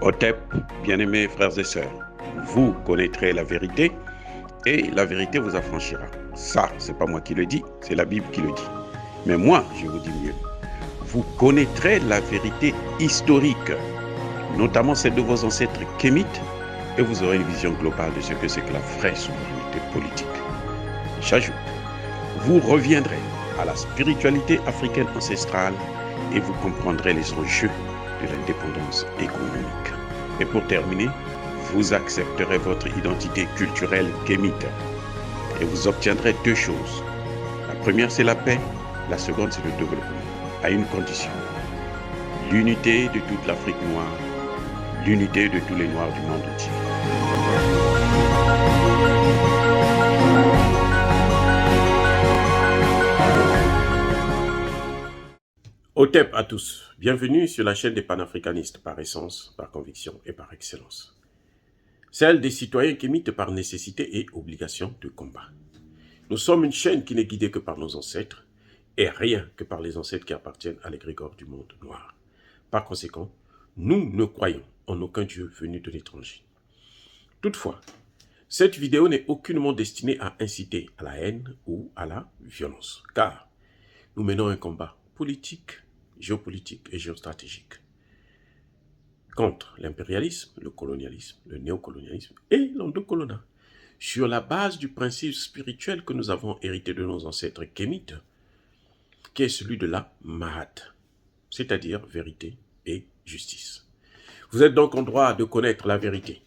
Otep, bien-aimés frères et sœurs, vous connaîtrez la vérité et la vérité vous affranchira. Ça, c'est pas moi qui le dis, c'est la Bible qui le dit. Mais moi, je vous dis mieux. Vous connaîtrez la vérité historique, notamment celle de vos ancêtres kémites, et vous aurez une vision globale de ce que c'est que la vraie souveraineté politique. J'ajoute, vous reviendrez à la spiritualité africaine ancestrale et vous comprendrez les enjeux de l'indépendance économique. Et pour terminer, vous accepterez votre identité culturelle kémite et vous obtiendrez deux choses. La première, c'est la paix. La seconde, c'est le développement, à une condition. L'unité de toute l'Afrique noire, l'unité de tous les Noirs du monde entier. Otep à tous, bienvenue sur la chaîne des panafricanistes par essence, par conviction et par excellence. Celle des citoyens kémites par nécessité et obligation de combat. Nous sommes une chaîne qui n'est guidée que par nos ancêtres et rien que par les ancêtres qui appartiennent à l'égrégore du monde noir. Par conséquent, nous ne croyons en aucun Dieu venu de l'étranger. Toutefois, cette vidéo n'est aucunement destinée à inciter à la haine ou à la violence, car nous menons un combat politique, géopolitique et géostratégique contre l'impérialisme, le colonialisme, le néocolonialisme et l'endocolonat, sur la base du principe spirituel que nous avons hérité de nos ancêtres kémites, qui est celui de la Mahat, c'est-à-dire vérité et justice. Vous êtes donc en droit de connaître la vérité,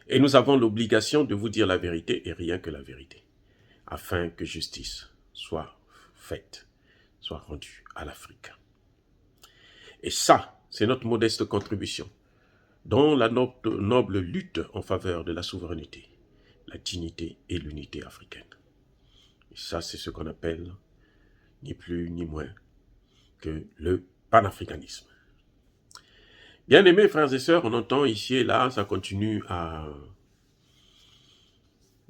et nous avons l'obligation de vous dire la vérité et rien que la vérité, afin que justice soit faite, soit rendue à l'Afrique. Et ça, c'est notre modeste contribution dans la noble lutte en faveur de la souveraineté, la dignité et l'unité africaine. Et ça, c'est ce qu'on appelle ni plus ni moins que le panafricanisme. Bien-aimés frères et sœurs, on entend ici et là, ça continue à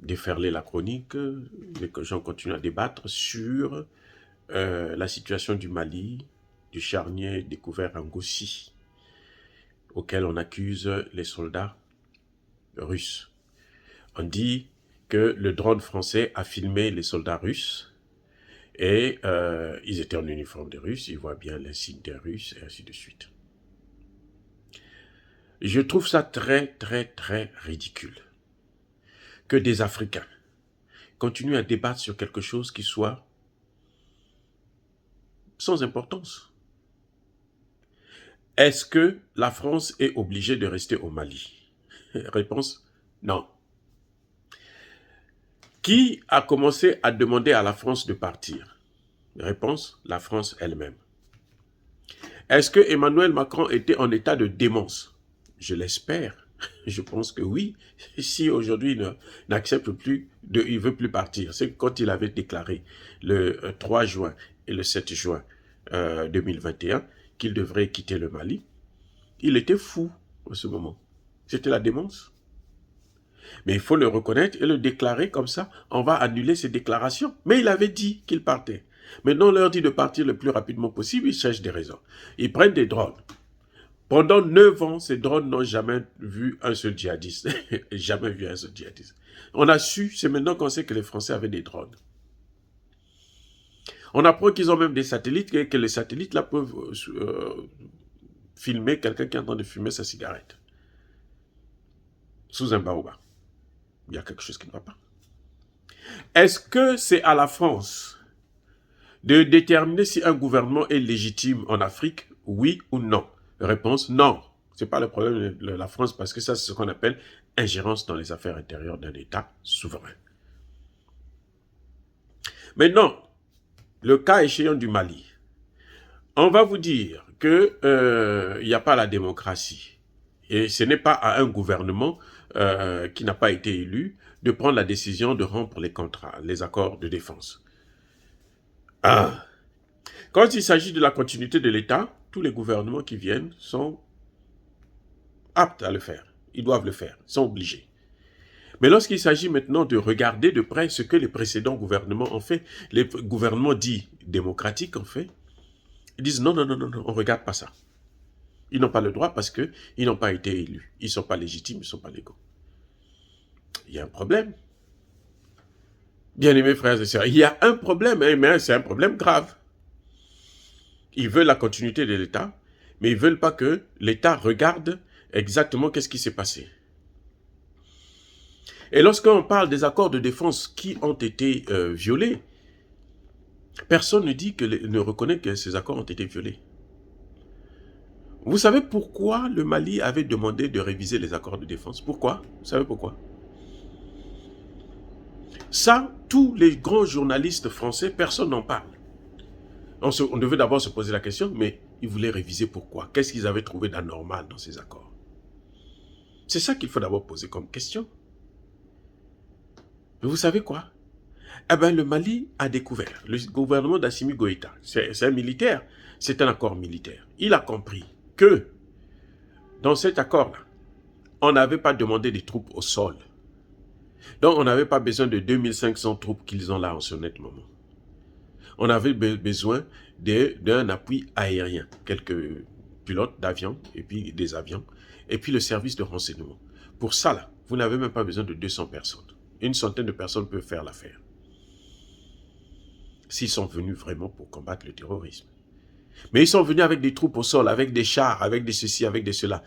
déferler la chronique, les gens continuent à débattre sur la situation du Mali, du charnier découvert en Gossi, auquel on accuse les soldats russes. On dit que le drone français a filmé les soldats russes et ils étaient en uniforme des Russes, ils voient bien l'insigne des Russes et ainsi de suite. Je trouve ça très ridicule que des Africains continuent à débattre sur quelque chose qui soit sans importance. Est-ce que la France est obligée de rester au Mali? Réponse, non. Qui a commencé à demander à la France de partir? Réponse, la France elle-même. Est-ce que Emmanuel Macron était en état de démence? Je l'espère. Je pense que oui. Si aujourd'hui il n'accepte plus, il ne veut plus partir. C'est quand il avait déclaré le 3 juin et le 7 juin 2021 qu'il devrait quitter le Mali. Il était fou en ce moment. C'était la démence. Mais il faut le reconnaître et le déclarer comme ça. On va annuler ses déclarations. Mais il avait dit qu'il partait. Maintenant, on leur dit de partir le plus rapidement possible. Ils cherchent des raisons. Ils prennent des drones. Pendant 9 ans, ces drones n'ont jamais vu un seul djihadiste. Jamais vu un seul djihadiste. On a su, c'est maintenant qu'on sait que les Français avaient des drones. On apprend qu'ils ont même des satellites, et que les satellites là peuvent filmer quelqu'un qui est en train de fumer sa cigarette. Sous un baobab. Il y a quelque chose qui ne va pas. Est-ce que c'est à la France de déterminer si un gouvernement est légitime en Afrique, oui ou non? Réponse, non. Ce n'est pas le problème de la France parce que ça, c'est ce qu'on appelle ingérence dans les affaires intérieures d'un État souverain. Maintenant, le cas échéant du Mali. On va vous dire qu'il n'y a pas la démocratie. Et ce n'est pas à un gouvernement qui n'a pas été élu de prendre la décision de rompre les contrats, les accords de défense. Ah. Quand il s'agit de la continuité de l'État, tous les gouvernements qui viennent sont aptes à le faire. Ils doivent le faire, ils sont obligés. Mais lorsqu'il s'agit maintenant de regarder de près ce que les précédents gouvernements ont fait, les gouvernements dits démocratiques ont fait, ils disent non, on ne regarde pas ça. Ils n'ont pas le droit parce qu'ils n'ont pas été élus. Ils ne sont pas légitimes, ils ne sont pas légaux. Il y a un problème. Bien-aimés frères et sœurs, il y a un problème, hein, mais c'est un problème grave. Ils veulent la continuité de l'État, mais ils ne veulent pas que l'État regarde exactement qu'est-ce qui s'est passé. Et lorsqu'on parle des accords de défense qui ont été violés, personne ne reconnaît que ces accords ont été violés. Vous savez pourquoi le Mali avait demandé de réviser les accords de défense? Pourquoi? Vous savez pourquoi? Ça, tous les grands journalistes français, personne n'en parle. On devait d'abord se poser la question, mais ils voulaient réviser pourquoi? Qu'est-ce qu'ils avaient trouvé d'anormal dans ces accords? C'est ça qu'il faut d'abord poser comme question. Mais vous savez quoi? Eh bien, le Mali a découvert, le gouvernement d'Assimi Goïta, c'est un militaire, c'est un accord militaire. Il a compris que dans cet accord-là, on n'avait pas demandé des troupes au sol. Donc, on n'avait pas besoin de 2500 troupes qu'ils ont là en ce net moment. On avait besoin d'un appui aérien, quelques pilotes d'avions, et puis des avions, et puis le service de renseignement. Pour ça, là, vous n'avez même pas besoin de 200 personnes. Une centaine de personnes peuvent faire l'affaire. S'ils sont venus vraiment pour combattre le terrorisme. Mais ils sont venus avec des troupes au sol, avec des chars, avec des ceci, avec des cela.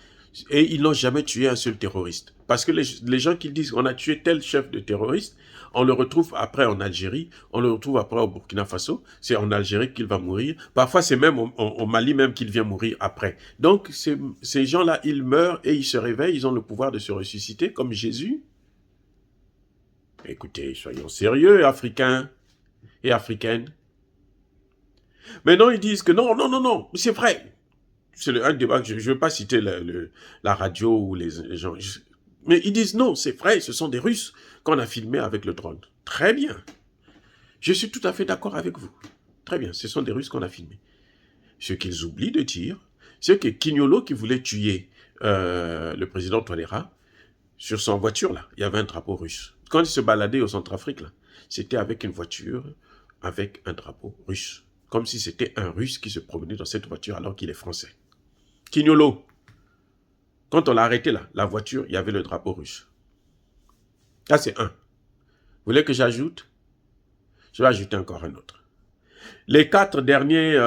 Et ils n'ont jamais tué un seul terroriste. Parce que les gens qui disent qu'on a tué tel chef de terroriste, on le retrouve après en Algérie, on le retrouve après au Burkina Faso, c'est en Algérie qu'il va mourir. Parfois, c'est même au Mali même qu'il vient mourir après. Donc, ces gens-là, ils meurent et ils se réveillent, ils ont le pouvoir de se ressusciter comme Jésus. Écoutez, soyons sérieux, Africains et Africaines. Mais non, ils disent que non, non, non, non, c'est vrai. C'est un débat que je ne veux pas citer la radio ou les gens. Mais ils disent non, c'est vrai, ce sont des Russes qu'on a filmés avec le drone. Très bien. Je suis tout à fait d'accord avec vous. Très bien, ce sont des Russes qu'on a filmés. Ce qu'ils oublient de dire, c'est que Kinyolo qui voulait tuer le président Touadéra, sur son voiture, là, il y avait un drapeau russe. Quand il se baladait au Centrafrique, là, c'était avec une voiture, avec un drapeau russe. Comme si c'était un Russe qui se promenait dans cette voiture alors qu'il est français. Kinyolo, quand on l'a arrêté là, la voiture, il y avait le drapeau russe. Ça, c'est un. Vous voulez que j'ajoute? Je vais ajouter encore un autre. Les 4 derniers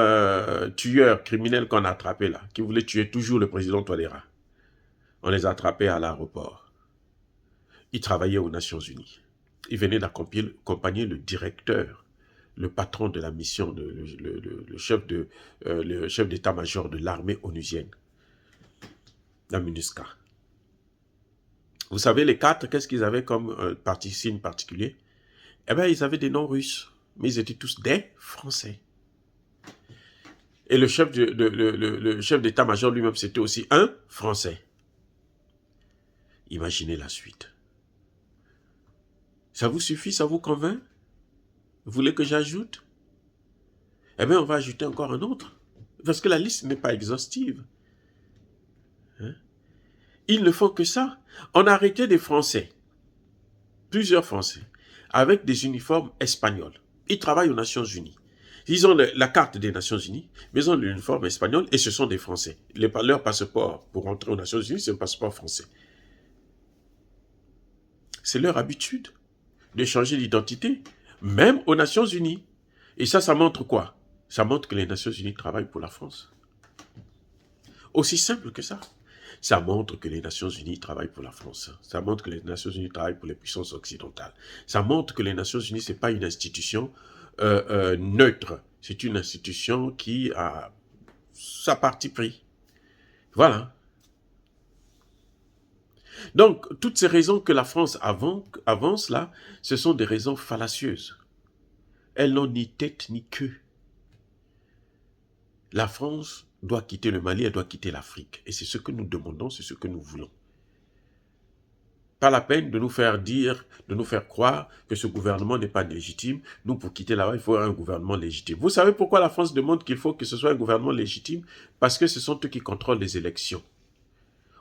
tueurs criminels qu'on a attrapés là, qui voulaient tuer toujours le président Touadéra, on les a attrapés à l'aéroport. Ils travaillaient aux Nations Unies. Ils venaient d'accompagner le directeur, le patron de la mission, le chef d'état-major de l'armée onusienne, la MINUSCA. Vous savez, les 4, qu'est-ce qu'ils avaient comme signe particulier? Eh bien, ils avaient des noms russes, mais ils étaient tous des Français. Et le chef d'état-major lui-même, c'était aussi un Français. Imaginez la suite. Ça vous suffit, ça vous convainc? Vous voulez que j'ajoute? Eh bien, on va ajouter encore un autre. Parce que la liste n'est pas exhaustive. Hein? Ils ne font que ça. On a arrêté des Français, plusieurs Français, avec des uniformes espagnols. Ils travaillent aux Nations Unies. Ils ont la carte des Nations Unies, mais ils ont l'uniforme espagnol et ce sont des Français. Leur passeport pour entrer aux Nations Unies, c'est un passeport français. C'est leur habitude de changer d'identité, même aux Nations Unies. Et ça montre quoi? Ça montre que les Nations Unies travaillent pour la France. Aussi simple que ça. Ça montre que les Nations Unies travaillent pour la France. Ça montre que les Nations Unies travaillent pour les puissances occidentales. Ça montre que les Nations Unies, ce n'est pas une institution neutre. C'est une institution qui a sa partie pris. Voilà. Donc, toutes ces raisons que la France avance là, ce sont des raisons fallacieuses. Elles n'ont ni tête ni queue. La France doit quitter le Mali, elle doit quitter l'Afrique. Et c'est ce que nous demandons, c'est ce que nous voulons. Pas la peine de nous faire dire, de nous faire croire que ce gouvernement n'est pas légitime. Nous, pour quitter là-bas, il faut un gouvernement légitime. Vous savez pourquoi la France demande qu'il faut que ce soit un gouvernement légitime? Parce que ce sont eux qui contrôlent les élections.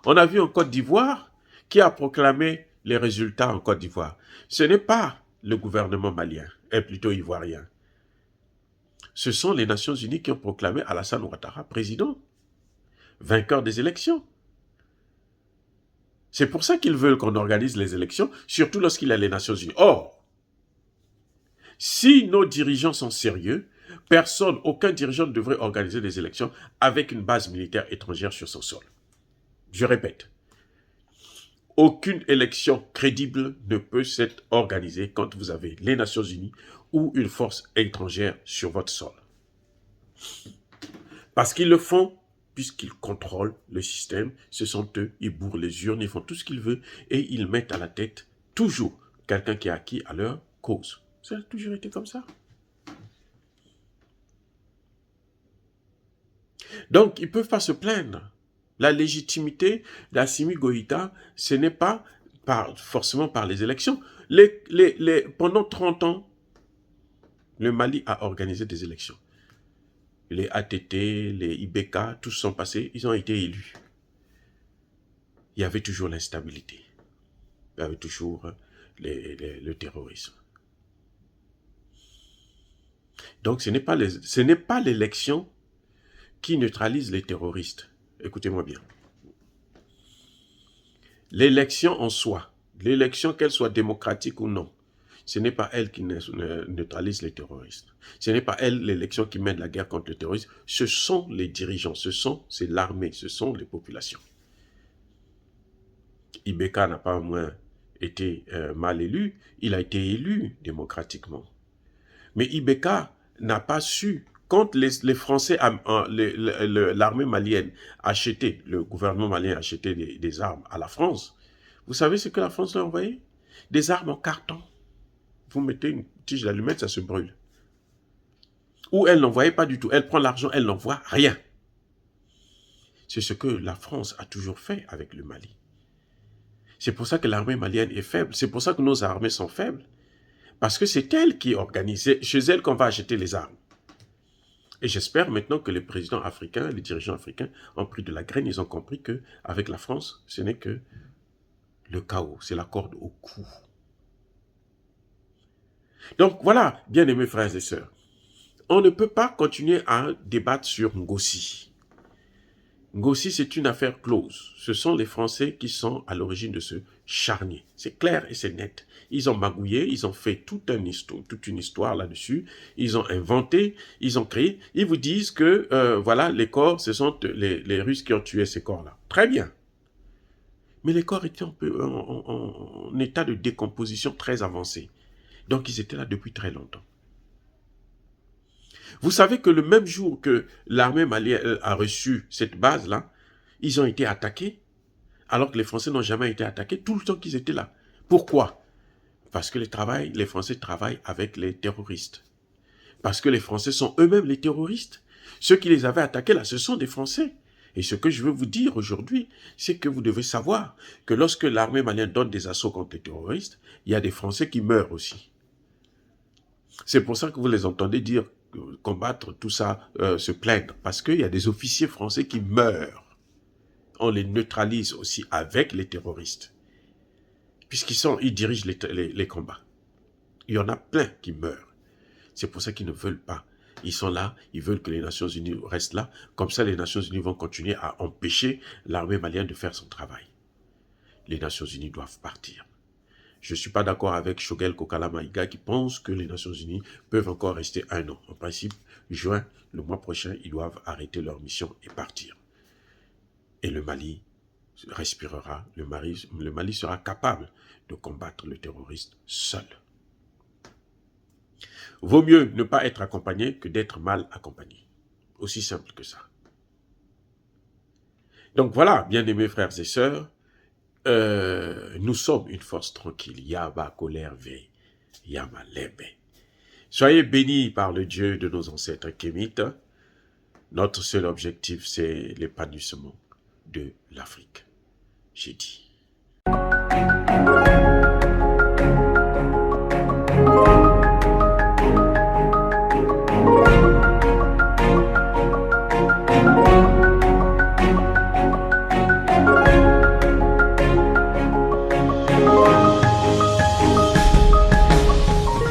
On a vu en Côte d'Ivoire qui a proclamé les résultats en Côte d'Ivoire. Ce n'est pas le gouvernement malien, et plutôt ivoirien. Ce sont les Nations Unies qui ont proclamé Alassane Ouattara président. vainqueur des élections. C'est pour ça qu'ils veulent qu'on organise les élections, surtout lorsqu'il y a les Nations Unies. Or, si nos dirigeants sont sérieux, aucun dirigeant ne devrait organiser des élections avec une base militaire étrangère sur son sol. Je répète, aucune élection crédible ne peut s'être organisée quand vous avez les Nations Unies ou une force étrangère sur votre sol. Parce qu'ils le font puisqu'ils contrôlent le système, ce sont eux, ils bourrent les urnes, ils font tout ce qu'ils veulent et ils mettent à la tête toujours quelqu'un qui est acquis à leur cause. Ça a toujours été comme ça. Donc, ils ne peuvent pas se plaindre. La légitimité d'Assimi Goïta, ce n'est pas forcément par les élections. Pendant 30 ans, le Mali a organisé des élections. Les ATT, les IBK, tous sont passés, ils ont été élus. Il y avait toujours l'instabilité. Il y avait toujours le terrorisme. Donc, ce n'est pas l'élection qui neutralise les terroristes. Écoutez-moi bien. L'élection en soi, l'élection qu'elle soit démocratique ou non, ce n'est pas elle qui neutralise les terroristes. Ce n'est pas elle l'élection qui mène la guerre contre le terrorisme. Ce sont les dirigeants, c'est l'armée, ce sont les populations. Ibeka n'a pas moins été mal élu, il a été élu démocratiquement. Mais Ibeka n'a pas su, quand les Français, l'armée malienne achetait, le gouvernement malien achetait des armes à la France, vous savez ce que la France leur envoyait? Des armes en carton. Vous mettez une tige d'allumette, ça se brûle. Ou elle n'envoyait pas du tout. Elle prend l'argent, elle n'envoie rien. C'est ce que la France a toujours fait avec le Mali. C'est pour ça que l'armée malienne est faible. C'est pour ça que nos armées sont faibles. Parce que c'est elle qui organise, c'est chez elle qu'on va acheter les armes. Et j'espère maintenant que les présidents africains, les dirigeants africains ont pris de la graine. Ils ont compris qu'avec la France, ce n'est que le chaos. C'est la corde au cou. Donc voilà, bien-aimés frères et sœurs, on ne peut pas continuer à débattre sur Ngossi. Ngossi, c'est une affaire close. Ce sont les Français qui sont à l'origine de ce charnier. C'est clair et c'est net. Ils ont magouillé, ils ont fait toute une histoire là-dessus. Ils ont inventé, ils ont créé. Ils vous disent que, voilà, les corps, ce sont les Russes qui ont tué ces corps-là. Très bien. Mais les corps étaient en état de décomposition très avancé. Donc, ils étaient là depuis très longtemps. Vous savez que le même jour que l'armée malienne a reçu cette base-là, ils ont été attaqués, alors que les Français n'ont jamais été attaqués, tout le temps qu'ils étaient là. Pourquoi? Parce que les Français travaillent avec les terroristes. Parce que les Français sont eux-mêmes les terroristes. Ceux qui les avaient attaqués là, ce sont des Français. Et ce que je veux vous dire aujourd'hui, c'est que vous devez savoir que lorsque l'armée malienne donne des assauts contre les terroristes, il y a des Français qui meurent aussi. C'est pour ça que vous les entendez dire, combattre tout ça, se plaindre. Parce qu'il y a des officiers français qui meurent. On les neutralise aussi avec les terroristes. Puisqu'ils dirigent les combats. Il y en a plein qui meurent. C'est pour ça qu'ils ne veulent pas. Ils sont là, ils veulent que les Nations Unies restent là. Comme ça, les Nations Unies vont continuer à empêcher l'armée malienne de faire son travail. Les Nations Unies doivent partir. Je ne suis pas d'accord avec Choguel Kokala Maïga qui pense que les Nations Unies peuvent encore rester 1 an. En principe, juin, le mois prochain, ils doivent arrêter leur mission et partir. Et le Mali respirera, le Mali sera capable de combattre le terroriste seul. Vaut mieux ne pas être accompagné que d'être mal accompagné. Aussi simple que ça. Donc voilà, bien-aimés frères et sœurs, nous sommes une force tranquille. Yaba colère veille, Yama lebe. Soyez bénis par le Dieu de nos ancêtres kémites. Notre seul objectif, c'est l'épanouissement de l'Afrique. J'ai dit.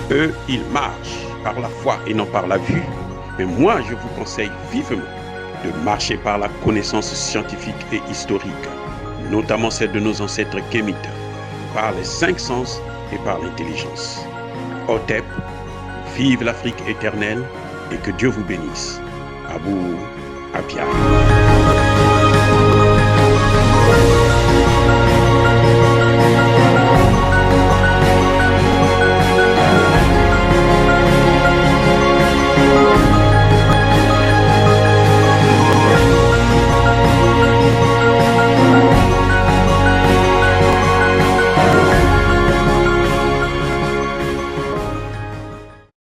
Eux, ils marchent par la foi et non par la vue. Mais moi, je vous conseille vivement de marcher par la connaissance scientifique et historique, notamment celle de nos ancêtres kémites, par les 5 sens et par l'intelligence. Hotep, vive l'Afrique éternelle et que Dieu vous bénisse. Abou Apia.